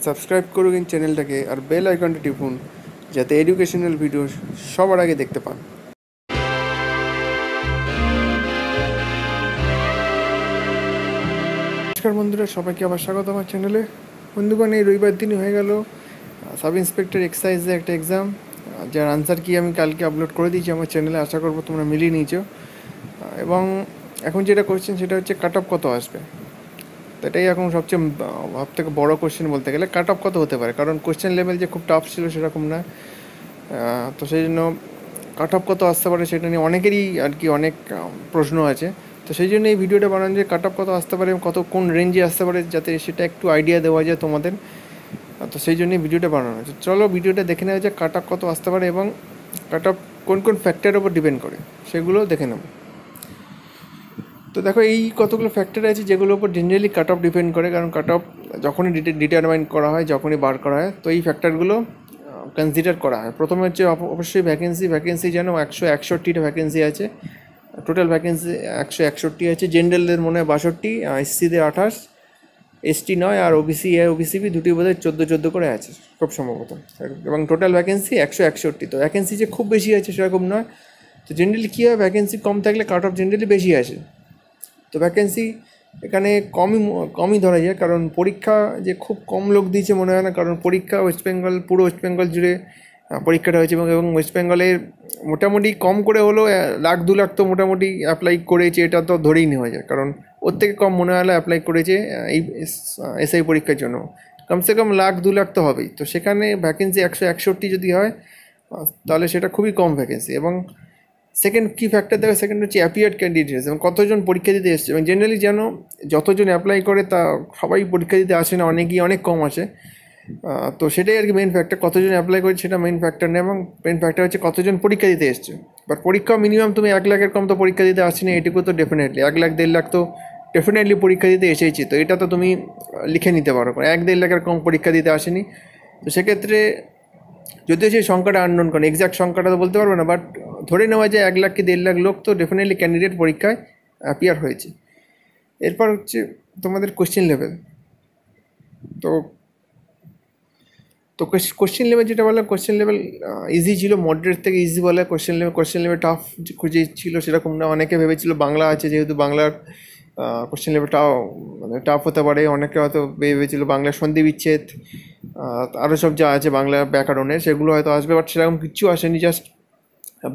Subscribe করুন চ্যানেলটাকে আর bell আইকনটা টিপুন যাতে এডুকেশনাল ভিডিও সবার আগে দেখতে পান। নমস্কার বন্ধুরা, সবাইকে আবার স্বাগত আমার চ্যানেলে। বন্ধুগণ, এই রবিবার দিনই হয়ে গেল সাব ইন্সপেক্টর এক্সাইজে একটা এক্সাম, যার আনসার কি আমি কালকে আপলোড করে দিয়েছি আমার চ্যানেলে। আশা করবো তোমরা মিলিয়ে নিয়েছো। এবং এখন যেটা কোয়েশ্চেন সেটা হচ্ছে কাট অফ কত আসবে। তো এটাই এখন সবচেয়ে থেকে বড় কোয়েশ্চেন বলতে গেলে, কাট অফ কত হতে পারে। কারণ কোয়েশ্চেন লেভেল যে খুব টাফ ছিল সেরকম না। তো সেই জন্য কাট অফ কত আসতে পারে সেটা নিয়ে অনেকেরই আর কি অনেক প্রশ্ন আছে। তো সেই জন্য এই ভিডিওটা বানানো, যে কাট অফ কত আসতে পারে, কত কোন রেঞ্জে আসতে পারে, যাতে সেটা একটু আইডিয়া দেওয়া যায় তোমাদের। তো সেই জন্যই ভিডিওটা বানানো হচ্ছে। চলো ভিডিওটা দেখে নেওয়া যায় কাট অফ কত আসতে পারে এবং কাট অফ কোন কোন ফ্যাক্টরের উপর ডিপেন্ড করে সেগুলো দেখে নেব। তো দেখো, এই কতগুলো ফ্যাক্টর আছে যেগুলোর উপর জেনারেলি কাট অফ ডিপেন্ড করে। কারণ কাট অফ যখনই ডিটারমাইন করা হয়, যখনই বার করা হয়, তো এই ফ্যাক্টরগুলো কনসিডার করা হয়। প্রথমে হচ্ছে অবশ্যই ভ্যাকেন্সি যেন 161টা ভ্যাকেন্সি আছে। টোটাল ভ্যাকেন্সি 161 আছে। জেনারেলদের মনে হয় 62, এসসিদের 28, এসটি 9, আর ওবিসিবি দুটি বোধহয় 14 করে আছে খুব সম্ভবত। এবং টোটাল ভ্যাকেন্সি 161। তো ভ্যাকেন্সি যে খুব বেশি আছে সেরকম নয়। তো জেনারেলি কী হয়, ভ্যাকেন্সি কম থাকলে কাট অফ জেনারেলি বেশি আসে। তো ভ্যাকেন্সি এখানে কমই ধরা যায়, কারণ পরীক্ষা যে খুব কম লোক দিয়েছে মনে হয় না। কারণ পরীক্ষা পুরো ওয়েস্ট বেঙ্গল জুড়ে পরীক্ষাটা হয়েছে, এবং ওয়েস্ট বেঙ্গলের মোটামুটি কম করে হলেও 1,00,000-2,00,000 তো মোটামুটি অ্যাপ্লাই করেছে, এটা তো ধরেই নেওয়া যায়। কারণ ওর থেকে কম মনে হয় অ্যাপ্লাই করেছে এই এসআই পরীক্ষার জন্য। কমসে কম 1,00,000-2,00,000 তো হবেই। তো সেখানে ভ্যাকেন্সি 161 যদি হয় তাহলে সেটা খুবই কম ভ্যাকেন্সি। এবং সেকেন্ড কী ফ্যাক্টর দেখো, সেকেন্ড হচ্ছে অ্যাপিয়ার্ড ক্যান্ডিডেটস, এবং কতজন পরীক্ষা দিতে এসছে। এবং জেনারেলি যেন যতজন অ্যাপ্লাই করে তা সবাই পরীক্ষা দিতে আসে না, অনেকেই অনেক কম আসে। তো সেটাই আর কি মেন ফ্যাক্টর, কতজন অ্যাপ্লাই করে সেটা মেন ফ্যাক্টর নেই। এবং মেন ফ্যাক্টর হচ্ছে কতজন পরীক্ষা দিতে এসছে। বাট পরীক্ষা মিনিমাম তুমি 1,00,000-এর কম তো পরীক্ষা দিতে আসেনি, এটুকু তো ডেফিনেটলি 1,00,000-1,50,000 তো ডেফিনেটলি পরীক্ষা দিতে এসেছি। তো এটা তো তুমি লিখে নিতে পারো, 1,00,000-1,50,000-এর কম পরীক্ষা দিতে আসেনি। তো সেক্ষেত্রে যদিও সেই সংখ্যাটা আননোন, কারণ এক্সাক্ট সংখ্যাটা তো বলতে পারবো না, বাট ধরে নেওয়া যায় 1,00,000 কি 1,50,000 লোক তো ডেফিনেটলি ক্যান্ডিডেট পরীক্ষায় অ্যাপিয়ার হয়েছে। এরপর হচ্ছে তোমাদের কোশ্চেন লেভেল। তো তো কোশ্চেন লেভেল যেটা বললাম, কোশ্চেন লেভেল ইজি ছিল, মডারেট থেকে ইজি বলে। কোশ্চেন লেভেল টাফ খুঁজে ছিল সেরকম না। অনেকে ভেবেছিল বাংলা আছে, যেহেতু বাংলার কোশ্চেন লেভেলটাও মানে টাফ হতে পারে। অনেকে হয়তো ভেবেছিল বাংলার সন্ধি বিচ্ছেদ আরও সব যা আছে বাংলা ব্যাকরণের, সেগুলো হয়তো আসবে, বাট সেরকম কিচ্ছু আসেনি। জাস্ট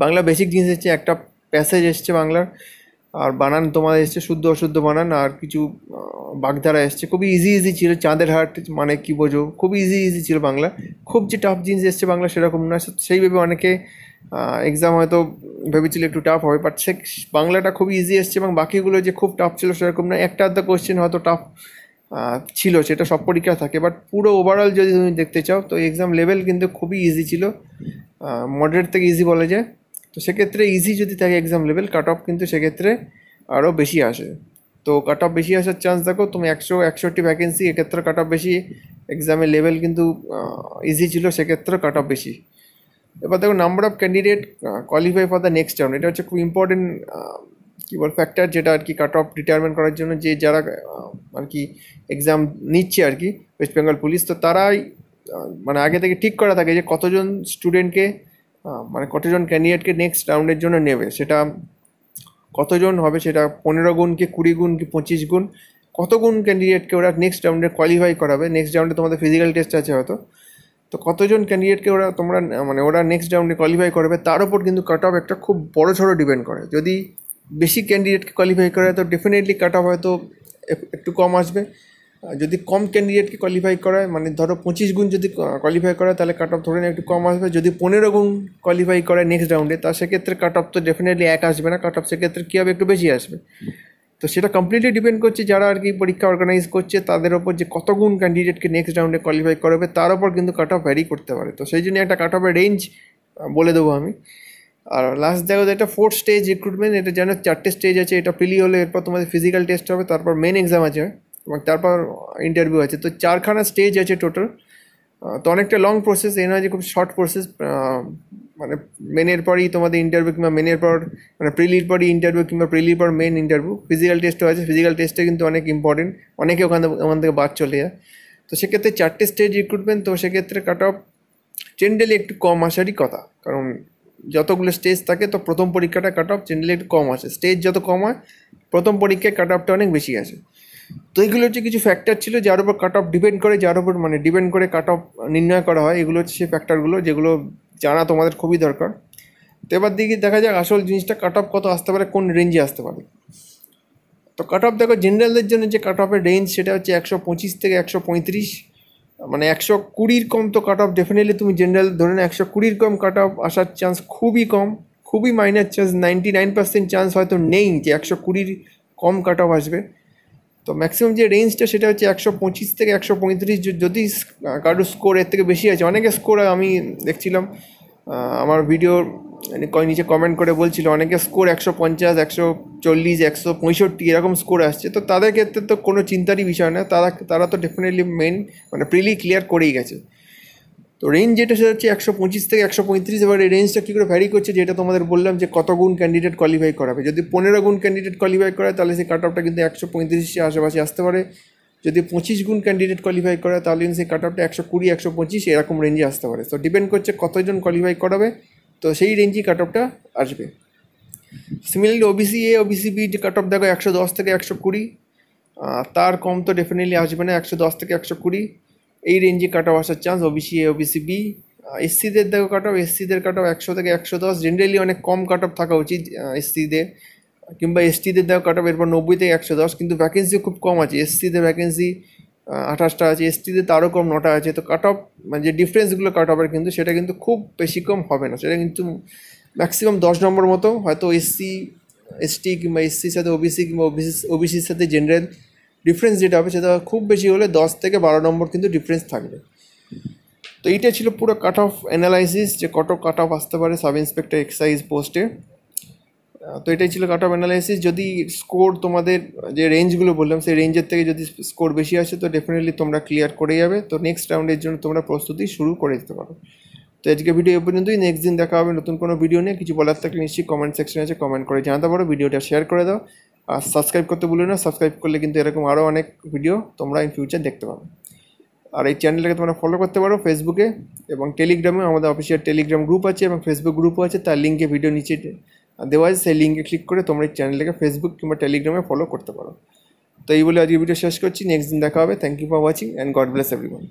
বাংলা বেসিক জিনিস এসছে, একটা প্যাসেজ এসছে বাংলার, আর বানান তোমাদের এসছে শুদ্ধ অশুদ্ধ বানান, আর কিছু বাগধারা এসছে। খুবই ইজি ছিল। চাঁদের হাট মানে কি বোঝো, খুবই ইজি ছিল বাংলা। খুব যে টাফ জিনিস এসছে বাংলা সেরকম না। সেইভাবে অনেকে এক্সাম হয়তো ভেবেছিল একটু টাফ হবে, বাট সে বাংলাটা খুবই ইজি এসছে। এবং বাকিগুলো যে খুব টাফ ছিল সেরকম না। একটা আধটা কোয়েশ্চেন হয়তো টাফ ছিল, সেটা সব পরীক্ষা থাকে। বাট পুরো ওভারঅল যদি তুমি দেখতে চাও তো এক্সাম লেভেল কিন্তু খুবই ইজি ছিল, মডারেট থেকে ইজি বলা যায়। তো সেক্ষেত্রে ইজি যদি থাকে এক্সাম লেভেল, কাট অফ কিন্তু সেক্ষেত্রে আরও বেশি আসে। তো কাট অফ বেশি আসার চান্স দেখো তুমি 161 ভ্যাকেন্সি, এক্ষেত্রে কাট অফ বেশি। এক্সামের লেভেল কিন্তু ইজি ছিল, সেক্ষেত্রে কাট অফ বেশি। এবার দেখো, number of candidate qualify for the next round. এটা হচ্ছে খুব ইম্পর্টেন্ট কী বল ফ্যাক্টর, যেটা আর কি কাট অফ ডিটারমিন করার জন্য, যে যারা আর কি এক্সাম নিচ্ছে আর কি ওয়েস্ট বেঙ্গল পুলিশ, তো তারাই মানে আগে থেকে ঠিক করা থাকে যে কতজন স্টুডেন্টকে মানে কতজন ক্যান্ডিডেটকে নেক্সট রাউন্ডের জন্য নেবে। সেটা কতজন হবে, সেটা 15 গুণ কি 20 গুণ কি 25 গুণ, কত গুণ ক্যান্ডিডেটকে ওরা নেক্সট রাউন্ডে কোয়ালিফাই করাবে। নেক্সট রাউন্ডে তোমাদের ফিজিক্যাল টেস্ট আছে হয়তো, তো কতজন ক্যান্ডিডেটকে ওরা নেক্সট রাউন্ডে কোয়ালিফাই করবে তার উপর কিন্তু কাট অফ একটা খুব বড় সড়ো ডিপেন্ড করে। যদি বেশি ক্যান্ডিডেটকে কোয়ালিফাই করে তো ডেফিনেটলি কাট অফ হয়তো একটু কম আসবে। যদি কম ক্যান্ডিডেটকে কোয়ালিফাই করায়, মানে ধরো 25 গুণ যদি কোয়ালিফাই করে তাহলে কাট অফ ধরে না একটু কম আসবে। যদি 15 গুণ কোয়ালিফাই করে নেক্সট রাউন্ডে, তা সেক্ষেত্রে কাট অফ তো ডেফিনেটলি 1 আসবে না, কাট অফ সেক্ষেত্রে কী হবে, একটু বেশি আসবে। তো সেটা কমপ্লিটলি ডিপেন্ড করছে যারা আর কি পরীক্ষা অর্গানাইজ করছে তাদের ওপর, যে কত গুণ ক্যান্ডিডেটকে নেক্সট রাউন্ডে কোয়ালিফাই করাবে তার ওপর কিন্তু কাট অফ ভ্যারি করতে পারে। তো সেই জন্য একটা কাট অফের রেঞ্জ বলে দেবো আমি। আর লাস্ট দেখো, এটা 4th স্টেজ রিক্রুটমেন্ট। এটা যেন 4টে স্টেজ আছে। এটা প্রিলি হলে এরপর তোমাদের ফিজিক্যাল টেস্ট হবে, তারপর মেন এক্সাম আছে, এবং তারপর ইন্টারভিউ আছে। তো 4খানা স্টেজ আছে টোটাল। তো অনেকটা লং প্রসেস, এই নয় যে খুব শর্ট প্রসেস। মানে মেনের পরই তোমাদের ইন্টারভিউ, কিংবা মেনের পর মানে প্রিলির পরই ইন্টারভিউ, কিংবা প্রিলির পর মেন ইন্টারভিউ। ফিজিক্যাল টেস্টও আছে। ফিজিক্যাল টেস্টটা কিন্তু অনেক ইম্পর্টেন্ট, অনেকে ওখান থেকে বাদ চলে যায়। তো তো সেক্ষেত্রে 4টে স্টেজ রিক্রুটমেন্ট, তো সেক্ষেত্রে কাট অফ জেনারেলি একটু কম আসারই কথা, কারণ যতগুলো স্টেজ থাকে তো প্রথম পরীক্ষাটা কাট অফ জেনারেলি একটু কম আসে, স্টেজ যত কম হয় প্রথম পরীক্ষায় কাট অফটা অনেক বেশি আসে। তো এইগুলো হচ্ছে কিছু ফ্যাক্টর ছিল যার উপর কাট অফ ডিপেন্ড করে, যার উপর ডিপেন্ড করে কাট অফ নির্ণয় করা হয়। এগুলো হচ্ছে সেই ফ্যাক্টরগুলো যেগুলো জানা তোমাদের খুবই দরকার। তো এবার দিকে দেখা যাক আসল জিনিসটা কাট অফ কত আসতে পারে, কোন রেঞ্জে আসতে পারে। তো কাট অফ দেখো জেনারেলদের জন্য যে কাট অফের রেঞ্জ সেটা হচ্ছে 125 থেকে 135, 120 কম তো কাট অফ ডেফিনেটলি তুমি জেনারেল ধরে না, 120 কম কাট অফ আসার চান্স খুবই কম, খুবই মাইনার চান্স, 99% চান্স হয়তো নেই যে 120 কম কাট অফ আসবে। তো ম্যাক্সিমাম যে রেঞ্জটা সেটা হচ্ছে 125 থেকে 135। যদি কারোর স্কোর এর থেকে বেশি আছে, অনেকে স্কোর আমি দেখছিলাম আমার ভিডিওর নিচে কমেন্ট করে বলছিল অনেকে স্কোর 150, 140, 165 এরকম স্কোর আসছে। তো তাদের ক্ষেত্রে তো কোনো চিন্তারই বিষয় না, তারা তো ডেফিনেটলি প্রিলি ক্লিয়ার করেই গেছে। তো রেঞ্জ যেটা সেটা হচ্ছে 125 থেকে 135। এবার এই রেঞ্জটা কী করে ভ্যারি করছে, যেটা তোমাদের বললাম যে কত গুণ ক্যান্ডিডেট কোয়ালিফাই করাবে। যদি 15 গুণ ক্যান্ডিডেট কোয়ালিফাই করে তাহলে সেই কাট অফটা কিন্তু 135 আশেপাশে আসতে পারে। যদি 25 গুণ ক্যান্ডিডেট কোয়ালিফাই করে তাহলে কিন্তু সেই কাট অফটা 120, 125 এরকম রেঞ্জে আসতে পারে। তো ডিপেন্ড করছে কতজন কোয়ালিফাই করাবে, তো সেই রেঞ্জেই কাট অফটা আসবে। Similarly OBC A, OBC B যে কাট অফ দেখো 110 থেকে 120, তার কম তো ডেফিনেটলি আসবে না, 110 থেকে 120 এই রেঞ্জে কাট অফ আসার chance OBC A, OBC B. এসসিদের দেখো কাট অফ, এসসিদের কাট অফ 100 থেকে 110, জেনারেলি অনেক কম কাট অফ থাকা উচিত এসসিদের, কিংবা এসটিদের দেখো কাট অফ এরপর 90 থেকে 110, কিন্তু ভ্যাকেন্সি খুব কম আছে। এসসিদের ভ্যাকেন্সি 28টা আছে, এসটিদের তারও কম 9টা আছে। তো কাট অফ যে ডিফারেন্সগুলো কাট অফের কিন্তু সেটা কিন্তু খুব বেশি কম হবে না, সেটা কিন্তু ম্যাক্সিমাম 10 নম্বর মতো হয়তো এসসি এসটি কিংবা এসসির সাথে ওবিসি কিংবা ওবিসির সাথে জেনারেল ডিফারেন্স যেটা হবে সেটা খুব বেশি হলে 10 থেকে 12 নম্বর কিন্তু ডিফারেন্স থাকবে। তো এইটা ছিল পুরো কাট অফ অ্যানালাইসিস, যে কত কাট অফ আসতে পারে সাব ইন্সপেক্টর এক্সাইজ পোস্টে। তো এটাই ছিল কাট অফ অ্যানালাইসিস। যদি স্কোর তোমাদের যে রেঞ্জগুলো বললাম সেই রেঞ্জের থেকে যদি স্কোর বেশি আসে তো ডেফিনেটলি তোমরা ক্লিয়ার করে যাবে। তো নেক্সট রাউন্ডের জন্য তোমরা প্রস্তুতি শুরু করে দিতে পারো। তো আজকে ভিডিও এ পর্যন্তই, নেক্সট দিন দেখা হবে নতুন কোনো ভিডিও নিয়ে। কিছু বলার থাকলে নিশ্চয়ই কমেন্ট সেকশনে আছে, কমেন্ট করে জানাতে পারো। ভিডিওটা শেয়ার করে দাও আর সাবস্ক্রাইব করতে ভুলো না, সাবস্ক্রাইব করলে কিন্তু এরকম আরও অনেক ভিডিও তোমরা ইন ফিউচার দেখতে পাবে। আর এই চ্যানেলটাকে তোমরা ফলো করতে পারো ফেসবুকে এবং টেলিগ্রামে, আমাদের অফিসিয়াল টেলিগ্রাম গ্রুপ আছে এবং ফেসবুক গ্রুপও আছে, তার লিঙ্কে ভিডিও নিচে দেওয়া আছে, সেই লিঙ্কে ক্লিক করে তোমরা এই চ্যানেলটাকে ফেসবুক কিংবা টেলিগ্রামে ফলো করতে পারো। তো এই বলে আজকে ভিডিও শেষ করছি, নেক্সট দিন দেখা হবে। Thank you for watching and God bless everyone.